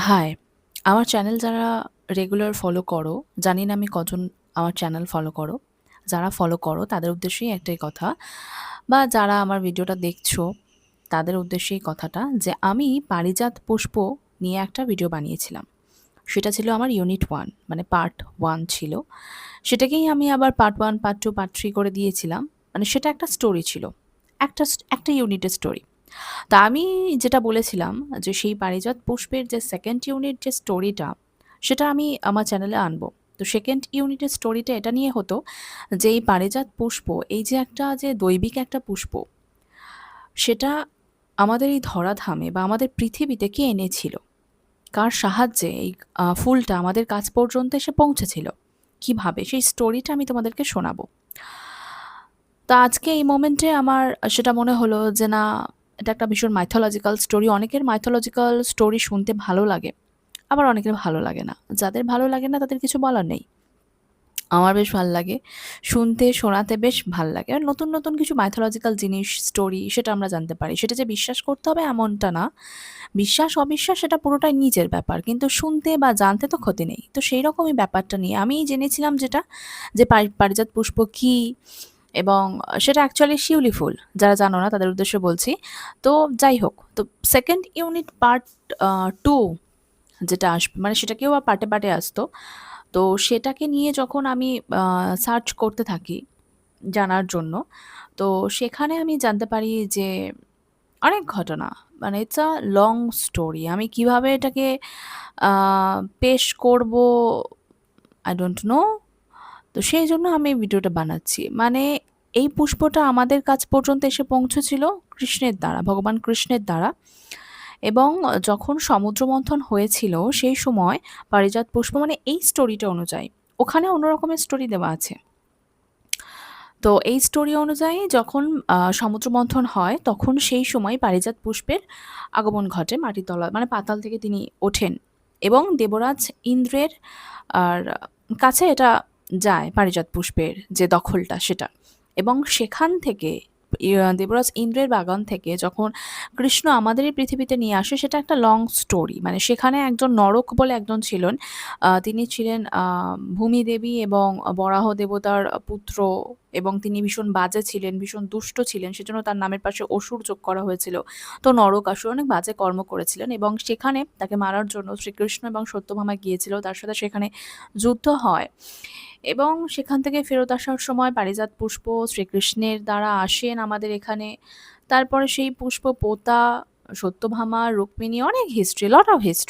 High! আমার channel যারা regular follow করো, জানি না আমি কজন আমার চ্যানেল ফলো করো। যারা ফলো করো তাদের উদ্দেশ্যেই একটাই কথা বা যারা আমার ভিডিওটা দেখছো তাদের উদ্দেশ্যেই কথাটা যে আমি পারিজাত পুষ্প নিয়ে একটা ভিডিও বানিয়েছিলাম। সেটা ছিল আমার ইউনিট 1 মানে পার্ট 1 ছিল। সেটাকেই আমি আবার পার্ট 1, পার্ট 2, পার্ট 3 করে দিয়েছিলাম। মানে সেটা একটা স্টোরি ছিল। একটা ইউনিটের স্টোরি। তা আমি যেটা বলেছিলাম যে সেই পারিজাত পুষ্পের যে 2nd ইউনিট যে স্টোরিটা, সেটা আমি আমার চ্যানেলে আনবো। তো 2nd ইউনিটের স্টোরিটা এটা নিয়ে হতো যে এই পারিজাত পুষ্প এই যে একটা যে দৈবিক একটা পুষ্প, সেটা আমাদের এই ধরাধামে বা আমাদের পৃথিবীতে কে এনেছিল? কার সাহায্যে এই ফুলটা আমাদের কাছ পর্যন্ত এসে পৌঁছেছিল? কিভাবে? সেই স্টোরিটা আমি তোমাদেরকে শোনাবো। তো আজকে এই মোমেন্টে আমার সেটা মনে হলো যে না, এটা একটা ভীষণ মাইথোলজিক্যাল স্টোরি। অনেকের মাইথোলজিক্যাল স্টোরি শুনতে ভালো লাগে, আবার অনেকের ভালো লাগে না। যাদের ভালো লাগে না তাদের কিছু বলার নেই। আমার বেশ ভাল লাগে। শুনতে, শোনাতে বেশ ভাল লাগে। আর নতুন, নতুন কিছু মাইথোলজিক্যাল জিনিস, স্টোরি সেটা আমরা জানতে পারি। সেটা যে বিশ্বাস করতে হবে এমনটা না। বিশ্বাস অবিশ্বাস সেটা পুরোটাই নিজের ব্যাপার। কিন্তু শুনতে বা জানতে তো ক্ষতি নেই। তো সেইরকমই ব্যাপারটা নিয়ে আমি জেনেছিলাম যেটা যে পারিজাত পুষ্প কী এবং সেটা অ্যাকচুয়ালি শিউলি ফুল। যারা জানো না তাদের উদ্দেশ্যে বলছি। তো যাই হোক, তো 2nd ইউনিট পার্ট 2 যেটা আসবে মানে সেটাকেও পার্টে, পার্টে আসতো। তো সেটাকে নিয়ে যখন আমি সার্চ করতে থাকি জানার জন্য, তো সেখানে আমি জানতে পারি যে অনেক ঘটনা। মানে ইটস আ লং স্টোরি। আমি কিভাবে এটাকে আ পেশ করব I don't know। তো সেইজন্য আমি এই ভিডিওটা বানাচ্ছি। মানে এই পুষ্পটা আমাদের কাছ পর্যন্ত এসে পৌঁছেছিল কৃষ্ণের দ্বারা, ভগবান কৃষ্ণের দ্বারা এবং যখন সমুদ্র মন্থন হয়েছিল সেই সময় পারিজাত পুষ্প মানে এই স্টোরিটা অনুযায়ী, ওখানে অন্য রকমের স্টোরি দেওয়া আছে। তো এই স্টোরি অনুযায়ী যখন সমুদ্র মন্থন হয় তখন সেই সময় পারিজাত পুষ্পের আগমন ঘটে মাটির তলা মানে পাতাল থেকে তিনি ওঠেন এবং দেবরাজ ইন্দ্রের আর কাছে এটা যায় পারিজাত পুষ্পের যে দখলটা সেটা। এবং সেখান থেকে দেবরাজ ইন্দ্রের বাগান থেকে যখন কৃষ্ণ আমাদের এই পৃথিবীতে নিয়ে আসে সেটা একটা লং স্টোরি। মানে সেখানে একজন নরক বলে একজন ছিলেন। তিনি ছিলেন ভূমিদেবী এবং বরাহ দেবতার পুত্র এবং তিনি ভীষণ বাজে ছিলেন, ভীষণ দুষ্ট ছিলেন। সেজন্য তার নামের পাশে অসুর যোগ করা হয়েছিল। তো নরকাসুর অনেক বাজে কর্ম করেছিলেন এবং সেখানে তাকে মারার জন্য শ্রীকৃষ্ণ এবং সত্যভামা গিয়েছিল। তার সাথে সেখানে যুদ্ধ হয় এবং সেখান থেকে ফেরত আসার সময় পারিজাত পুষ্প শ্রীকৃষ্ণের দ্বারা আসেন আমাদের এখানে। তারপরে সেই পুষ্প পোতা সত্যভামা, রুক্মিণী অনেক হিস্ট্রি, লট অফ হিস্ট্রি।